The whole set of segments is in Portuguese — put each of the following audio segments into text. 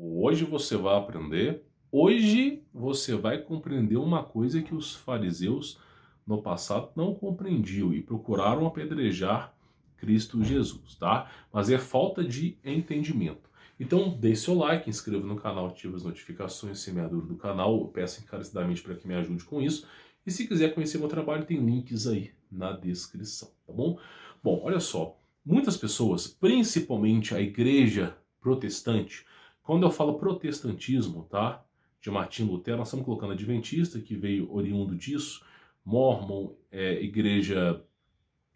Hoje você vai aprender, hoje você vai compreender uma coisa que os fariseus no passado não compreendiam e procuraram apedrejar Cristo Jesus, tá? Mas é falta de entendimento. Então, deixe seu like, inscreva no canal, ative as notificações, semeador do canal. Eu peço encarecidamente para que me ajude com isso. E se quiser conhecer meu trabalho, tem links aí na descrição, tá bom? Bom, olha só, muitas pessoas, principalmente a igreja protestante, quando eu falo protestantismo, tá? De Martim Lutero, nós estamos colocando adventista, que veio oriundo disso, Mormon, igreja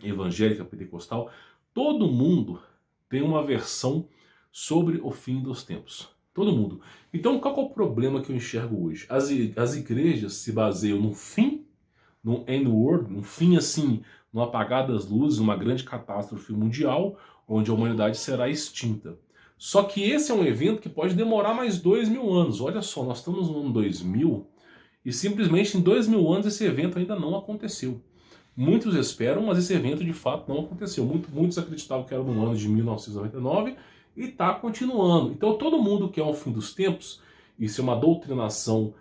evangélica pentecostal, todo mundo tem uma versão sobre o fim dos tempos. Todo mundo. Então, qual é o problema que eu enxergo hoje? As igrejas se baseiam no fim, no end world, no fim assim, no apagar das luzes, uma grande catástrofe mundial, onde a humanidade será extinta. Só que esse é um evento que pode demorar mais 2000 anos. Olha só, nós estamos no ano 2000 e simplesmente em 2000 anos esse evento ainda não aconteceu. Muitos esperam, mas esse evento de fato não aconteceu. Muitos acreditavam que era no ano de 1999 e está continuando. Então todo mundo quer um fim dos tempos, isso é uma doutrinação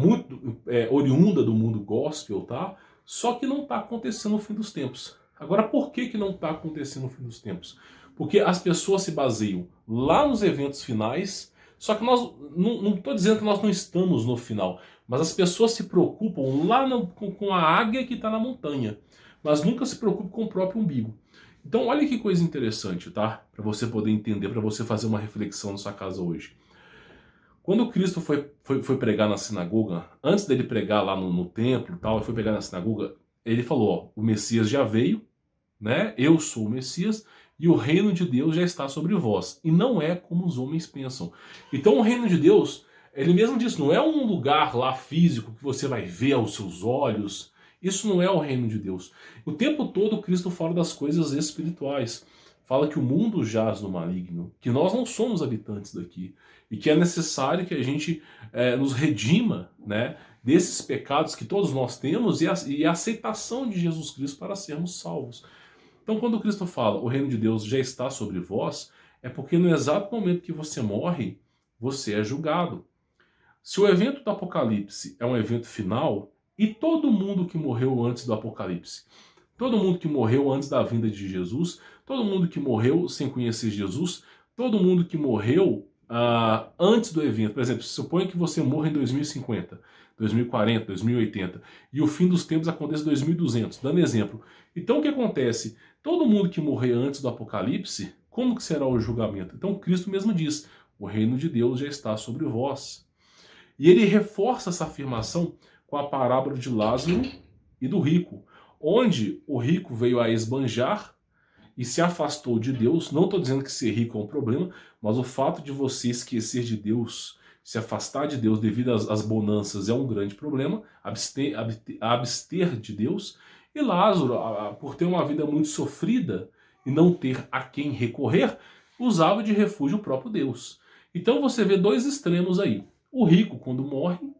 muito oriunda do mundo gospel, tá? Só que não está acontecendo o fim dos tempos. Agora, por que não está acontecendo o fim dos tempos? Porque as pessoas se baseiam lá nos eventos finais, só que nós, não estou dizendo que nós não estamos no final, mas as pessoas se preocupam lá com a águia que está na montanha, mas nunca se preocupam com o próprio umbigo. Então olha que coisa interessante, tá? Para você poder entender, para você fazer uma reflexão na sua casa hoje. Quando Cristo foi pregar na sinagoga, antes dele pregar lá no templo e tal, ele foi pregar na sinagoga, ele falou, ó, o Messias já veio, né? Eu sou o Messias e o reino de Deus já está sobre vós. E não é como os homens pensam. Então o reino de Deus, ele mesmo disse, não é um lugar lá físico que você vai ver aos seus olhos. Isso não é o reino de Deus. O tempo todo Cristo fala das coisas espirituais. Fala que o mundo jaz no maligno, que nós não somos habitantes daqui e que é necessário que a gente nos redima, né, desses pecados que todos nós temos e a aceitação de Jesus Cristo para sermos salvos. Então, quando Cristo fala, o reino de Deus já está sobre vós, é porque no exato momento que você morre, você é julgado. Se o evento do Apocalipse é um evento final, e todo mundo que morreu antes do Apocalipse, todo mundo que morreu antes da vinda de Jesus, todo mundo que morreu sem conhecer Jesus, todo mundo que morreu antes do evento, por exemplo, suponha que você morra em 2050, 2040, 2080, e o fim dos tempos acontece em 2200, dando exemplo. Então o que acontece? Todo mundo que morrer antes do Apocalipse, como que será o julgamento? Então Cristo mesmo diz, o reino de Deus já está sobre vós. E ele reforça essa afirmação com a parábola de Lázaro e do rico, onde o rico veio a esbanjar e se afastou de Deus. Não estou dizendo que ser rico é um problema, mas o fato de você esquecer de Deus, se afastar de Deus devido às bonanças é um grande problema, abster de Deus. E Lázaro, por ter uma vida muito sofrida e não ter a quem recorrer, usava de refúgio o próprio Deus. Então você vê dois extremos aí. O rico, quando morre,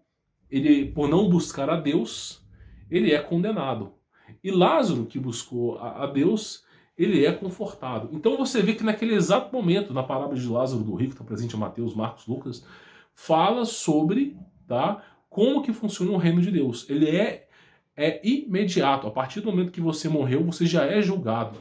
ele, por não buscar a Deus, ele é condenado. E Lázaro, que buscou a Deus, ele é confortado. Então você vê que naquele exato momento, na parábola de Lázaro do rico, que está presente em Mateus, Marcos, Lucas, fala sobre, tá, como que funciona o reino de Deus. Ele é imediato. A partir do momento que você morreu, você já é julgado.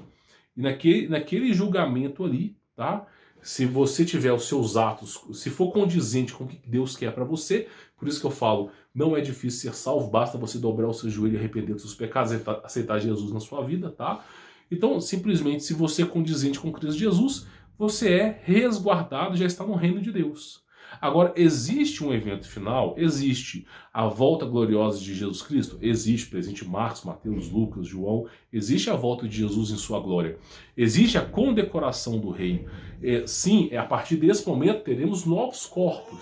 E naquele julgamento ali, tá, se você tiver os seus atos, se for condizente com o que Deus quer para você, por isso que eu falo, não é difícil ser salvo, basta você dobrar o seu joelho e arrepender dos seus pecados, aceitar Jesus na sua vida, tá? Então, simplesmente, se você é condizente com Cristo Jesus, você é resguardado, já está no reino de Deus. Agora, existe um evento final? Existe. A volta gloriosa de Jesus Cristo? Existe. Presente em Marcos, Mateus, Lucas, João. Existe a volta de Jesus em sua glória. Existe a condecoração do rei. Sim, a partir desse momento teremos novos corpos.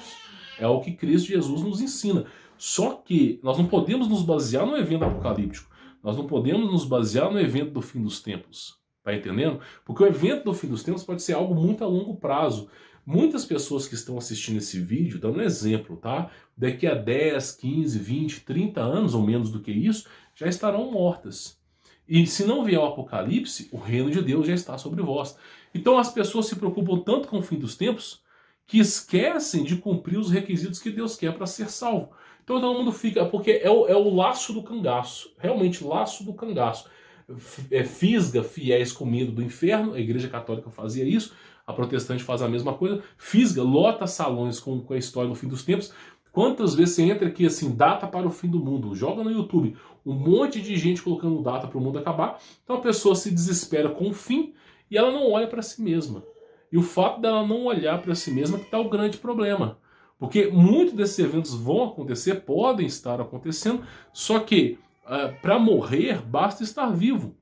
É o que Cristo Jesus nos ensina. Só que nós não podemos nos basear no evento apocalíptico. Nós não podemos nos basear no evento do fim dos tempos. Tá entendendo? Porque o evento do fim dos tempos pode ser algo muito a longo prazo. Muitas pessoas que estão assistindo esse vídeo, dando um exemplo, tá? Daqui a 10, 15, 20, 30 anos, ou menos do que isso, já estarão mortas. E se não vier o Apocalipse, o reino de Deus já está sobre vós. Então as pessoas se preocupam tanto com o fim dos tempos, que esquecem de cumprir os requisitos que Deus quer para ser salvo. Então todo mundo fica, porque é o laço do cangaço, realmente laço do cangaço. Fisga fiéis com medo do inferno, a Igreja Católica fazia isso, a protestante faz a mesma coisa, fisga, lota salões com a história do fim dos tempos. Quantas vezes você entra aqui assim, data para o fim do mundo, joga no YouTube, um monte de gente colocando data para o mundo acabar, então a pessoa se desespera com o fim e ela não olha para si mesma. E o fato dela não olhar para si mesma que está o grande problema. Porque muitos desses eventos vão acontecer, podem estar acontecendo, só que para morrer basta estar vivo.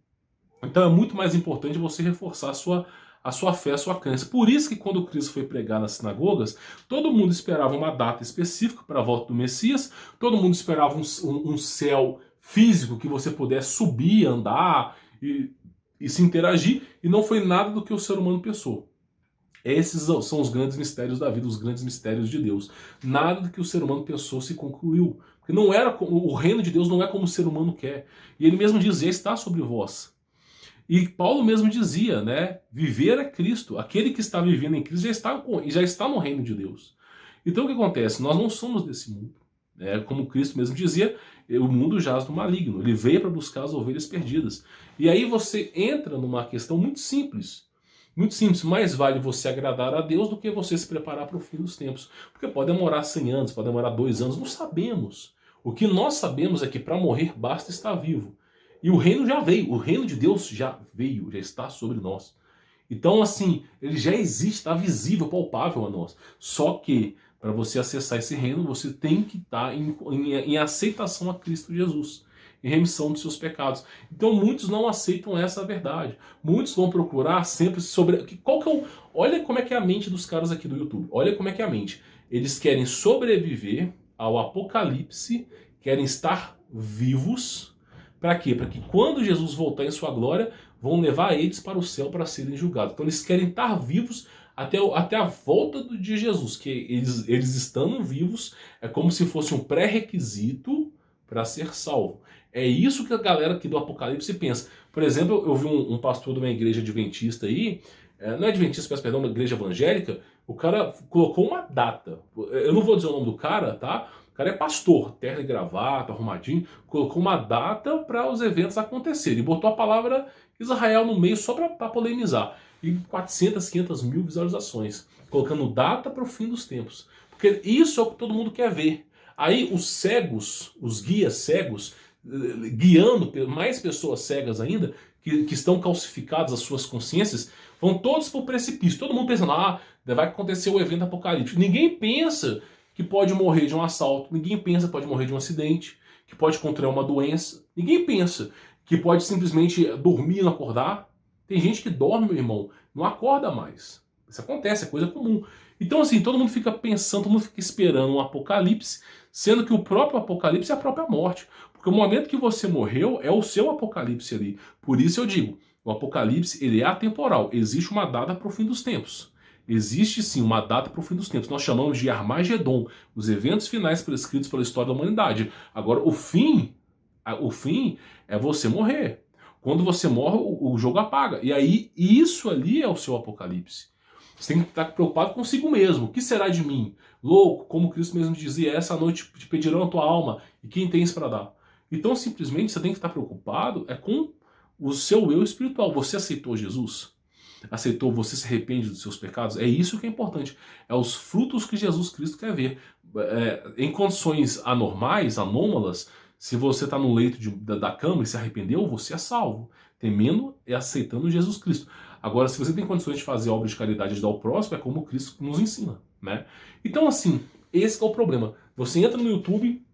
Então é muito mais importante você reforçar a sua fé, a sua crença. Por isso que quando Cristo foi pregar nas sinagogas, todo mundo esperava uma data específica para a volta do Messias, todo mundo esperava um céu físico que você pudesse subir, andar e se interagir, e não foi nada do que o ser humano pensou. Esses são os grandes mistérios da vida, os grandes mistérios de Deus. Nada do que o ser humano pensou se concluiu. Porque não era, o reino de Deus não é como o ser humano quer. E ele mesmo dizia, está sobre vós. E Paulo mesmo dizia, né? Viver é Cristo. Aquele que está vivendo em Cristo já está no reino de Deus. Então o que acontece? Nós não somos desse mundo. Como Cristo mesmo dizia, o mundo jaz no maligno. Ele veio para buscar as ovelhas perdidas. E aí você entra numa questão muito simples. Muito simples, mais vale você agradar a Deus do que você se preparar para o fim dos tempos. Porque pode demorar 100 anos, pode demorar 2 anos, não sabemos. O que nós sabemos é que para morrer basta estar vivo. E o reino já veio, o reino de Deus já veio, já está sobre nós. Então assim, ele já existe, está visível, palpável a nós. Só que para você acessar esse reino, você tem que estar em aceitação a Cristo Jesus. Em remissão dos seus pecados. Então muitos não aceitam essa verdade. Muitos vão procurar sempre sobre... Olha como é que é a mente dos caras aqui do YouTube. Olha como é que é a mente. Eles querem sobreviver ao apocalipse, querem estar vivos. Para quê? Para que quando Jesus voltar em sua glória, vão levar eles para o céu para serem julgados. Então eles querem estar vivos até a volta de Jesus. Que eles estando vivos é como se fosse um pré-requisito para ser salvo. É isso que a galera aqui do Apocalipse pensa. Por exemplo, eu vi um pastor de uma igreja adventista aí, não é adventista, peço perdão, uma igreja evangélica, o cara colocou uma data. Eu não vou dizer o nome do cara, tá? O cara é pastor, terno e gravata, arrumadinho, colocou uma data para os eventos acontecerem. E botou a palavra Israel no meio só para polemizar. E 400, 500 mil visualizações. Colocando data para o fim dos tempos. Porque isso é o que todo mundo quer ver. Aí os cegos, os guias cegos, guiando mais pessoas cegas ainda, que estão calcificadas as suas consciências, vão todos para o precipício. Todo mundo pensando, vai acontecer o evento apocalíptico. Ninguém pensa que pode morrer de um assalto, ninguém pensa que pode morrer de um acidente, que pode contrair uma doença, ninguém pensa que pode simplesmente dormir e não acordar. Tem gente que dorme, meu irmão, não acorda mais. Isso acontece, é coisa comum. Então assim, todo mundo fica pensando, todo mundo fica esperando um apocalipse, sendo que o próprio apocalipse é a própria morte. Porque o momento que você morreu é o seu apocalipse ali. Por isso eu digo, o apocalipse ele é atemporal. Existe uma data para o fim dos tempos. Existe sim uma data para o fim dos tempos. Nós chamamos de Armagedon, os eventos finais prescritos pela história da humanidade. Agora, o fim é você morrer. Quando você morre, o jogo apaga. E aí, isso ali é o seu apocalipse. Você tem que estar preocupado consigo mesmo. O que será de mim? Louco, como Cristo mesmo dizia, essa noite te pedirão a tua alma. E quem tens para dar? Então, simplesmente, você tem que estar preocupado com o seu eu espiritual. Você aceitou Jesus? Aceitou, você se arrepende dos seus pecados? É isso que é importante. É os frutos que Jesus Cristo quer ver. Em condições anormais, anômalas, se você está no leito da cama e se arrependeu, você é salvo. Temendo e aceitando Jesus Cristo. Agora, se você tem condições de fazer obras de caridade e ajudar o próximo, é como Cristo nos ensina, né? Então, assim, esse é o problema. Você entra no YouTube,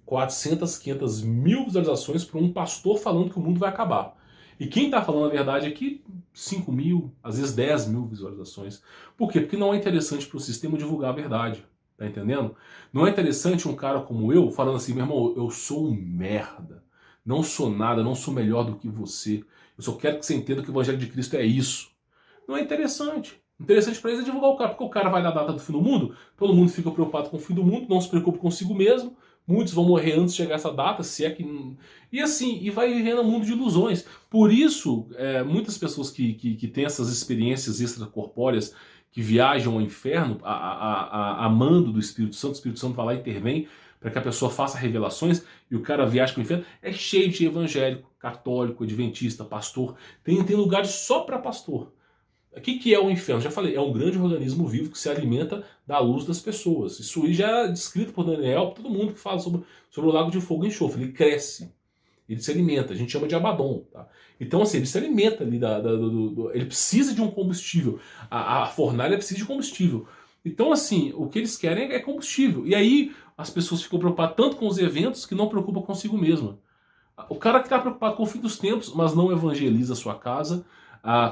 400, 500 mil visualizações para um pastor falando que o mundo vai acabar. E quem está falando a verdade aqui, 5 mil, às vezes 10 mil visualizações. Por quê? Porque não é interessante para o sistema divulgar a verdade. Tá entendendo? Não é interessante um cara como eu falando assim, meu irmão, eu sou um merda. Não sou nada, não sou melhor do que você. Eu só quero que você entenda que o Evangelho de Cristo é isso. Não é interessante. Interessante para eles é divulgar o cara, porque o cara vai na data do fim do mundo, todo mundo fica preocupado com o fim do mundo, não se preocupa consigo mesmo, muitos vão morrer antes de chegar essa data, se é que... E assim, e vai vivendo um mundo de ilusões. Por isso, muitas pessoas que têm essas experiências extracorpóreas, que viajam ao inferno a mando do Espírito Santo. O Espírito Santo vai lá e intervém para que a pessoa faça revelações e o cara viaja para o inferno. É cheio de evangélico, católico, adventista, pastor. Tem lugares só para pastor. O que é o inferno? Já falei, é um grande organismo vivo que se alimenta da luz das pessoas. Isso aí já é descrito por Daniel, por todo mundo que fala sobre o lago de fogo e enxofre. Ele cresce, ele se alimenta, a gente chama de Abaddon. Tá? Então, assim, ele se alimenta ali, ele precisa de um combustível. A fornalha precisa de combustível. Então, assim, o que eles querem é combustível. E aí as pessoas ficam preocupadas tanto com os eventos que não preocupam consigo mesma. O cara que está preocupado com o fim dos tempos, mas não evangeliza a sua casa,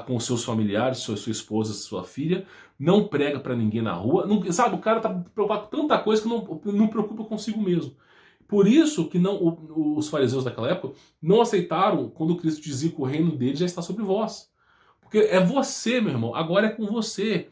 com seus familiares, sua esposa, sua filha, não prega para ninguém na rua, não, sabe? O cara está preocupado com tanta coisa que não preocupa consigo mesmo. Por isso que os fariseus daquela época não aceitaram quando Cristo dizia que o reino dele já está sobre vós. Porque é você, meu irmão, agora é com você.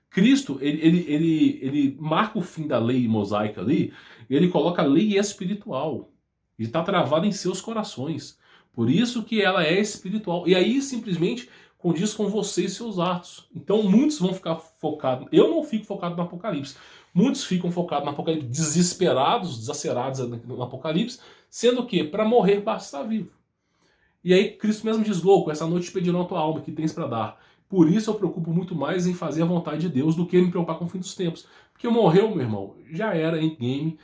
Cristo, ele marca o fim da lei mosaica ali, ele coloca a lei espiritual. E está travada em seus corações. Por isso que ela é espiritual. E aí simplesmente condiz com você e seus atos. Então muitos vão ficar focados. Eu não fico focado no Apocalipse. Muitos ficam focados no Apocalipse, desesperados, desacerados no Apocalipse, sendo que para morrer basta estar vivo. E aí Cristo mesmo diz, louco, essa noite te pedirão a tua alma, que tens para dar. Por isso eu preocupo muito mais em fazer a vontade de Deus do que me preocupar com o fim dos tempos. Porque morreu, meu irmão, já era endgame,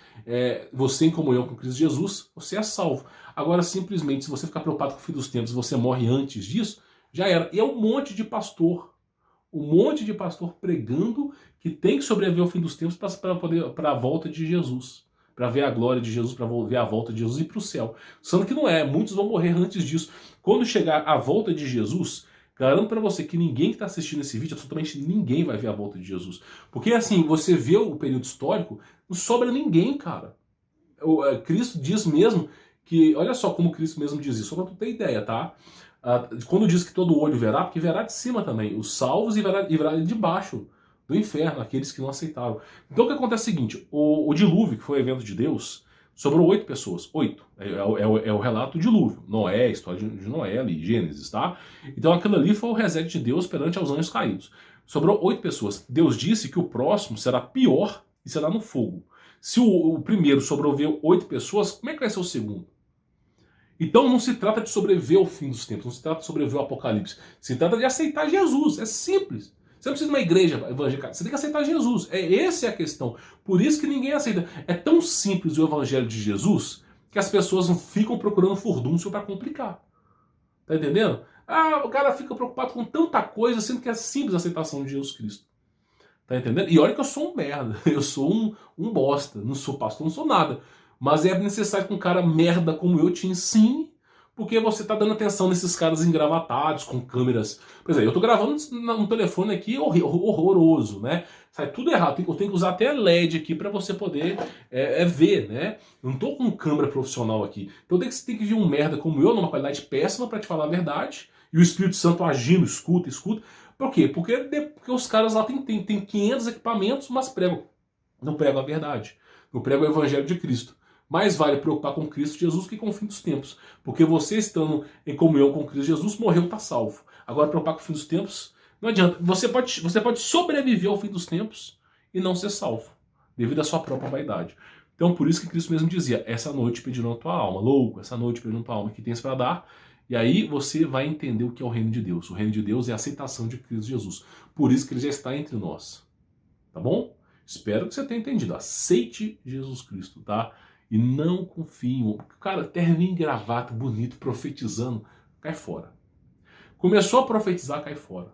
você em comunhão com Cristo Jesus, você é salvo. Agora, simplesmente, se você ficar preocupado com o fim dos tempos e você morre antes disso, já era. E é um monte de pastor pregando que tem que sobreviver ao fim dos tempos para a volta de Jesus. Para ver a glória de Jesus, para ver a volta de Jesus e ir para o céu. Sendo que não é, muitos vão morrer antes disso. Quando chegar a volta de Jesus, garanto para você que ninguém que está assistindo esse vídeo, absolutamente ninguém vai ver a volta de Jesus. Porque assim, você vê o período histórico, não sobra ninguém, cara. Cristo diz mesmo que, olha só como Cristo mesmo diz isso, só para tu ter ideia, tá? Quando diz que todo olho verá, porque verá de cima também, os salvos e verá de baixo do inferno, aqueles que não aceitaram. Então o que acontece é o seguinte, o dilúvio, que foi o evento de Deus, sobrou 8 pessoas. 8. É o relato do dilúvio. Noé, a história de Noé ali, Gênesis, tá? Então aquilo ali foi o reset de Deus perante aos anjos caídos. Sobrou 8 pessoas. Deus disse que o próximo será pior e será no fogo. Se o primeiro sobreviveu 8 pessoas, como é que vai ser o segundo? Então não se trata de sobreviver ao fim dos tempos, não se trata de sobreviver ao apocalipse. Se trata de aceitar Jesus. É simples. Você não precisa de uma igreja evangélica, você tem que aceitar Jesus. Essa é a questão. Por isso que ninguém aceita. É tão simples o evangelho de Jesus que as pessoas ficam procurando furdúncio para complicar. Tá entendendo? O cara fica preocupado com tanta coisa, sendo que é simples a aceitação de Jesus Cristo. Tá entendendo? E olha que eu sou um merda. Eu sou um bosta. Não sou pastor, não sou nada. Mas é necessário que um cara merda como eu te ensine, porque você tá dando atenção nesses caras engravatados, com câmeras. Pois é, eu tô gravando um telefone aqui horroroso, né? Sai tudo errado. Eu tenho que usar até LED aqui para você poder ver, né? Eu não tô com câmera profissional aqui. Então você tem que vir um merda como eu, numa qualidade péssima, para te falar a verdade. E o Espírito Santo agindo, escuta. Por quê? Porque os caras lá tem 500 equipamentos, mas não pregam a verdade. Não pregam o evangelho de Cristo. Mais vale preocupar com Cristo Jesus que com o fim dos tempos. Porque você estando em comunhão com Cristo Jesus, morreu, está salvo. Agora, preocupar com o fim dos tempos, não adianta. Você pode sobreviver ao fim dos tempos e não ser salvo, devido à sua própria vaidade. Então, por isso que Cristo mesmo dizia, essa noite pedirão a tua alma. Louco, essa noite pedirão a tua alma, que tens para dar. E aí você vai entender o que é o reino de Deus. O reino de Deus é a aceitação de Cristo Jesus. Por isso que ele já está entre nós. Tá bom? Espero que você tenha entendido. Aceite Jesus Cristo, tá? E não confie em cara, terninho, gravata, bonito, profetizando, cai fora. Começou a profetizar, cai fora.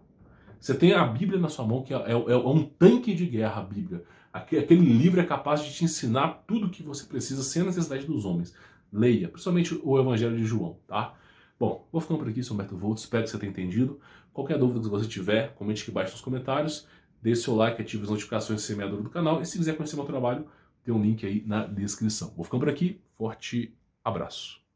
Você tem a Bíblia na sua mão, que é um tanque de guerra, a Bíblia. Aquele livro é capaz de te ensinar tudo o que você precisa sem a necessidade dos homens. Leia, principalmente o Evangelho de João, tá? Bom, vou ficando por aqui, sou Humberto Volto, espero que você tenha entendido. Qualquer dúvida que você tiver, comente aqui embaixo nos comentários. Deixe seu like, ative as notificações se semeador do canal. E se quiser conhecer meu trabalho, tem um link aí na descrição. Vou ficando por aqui. Forte abraço.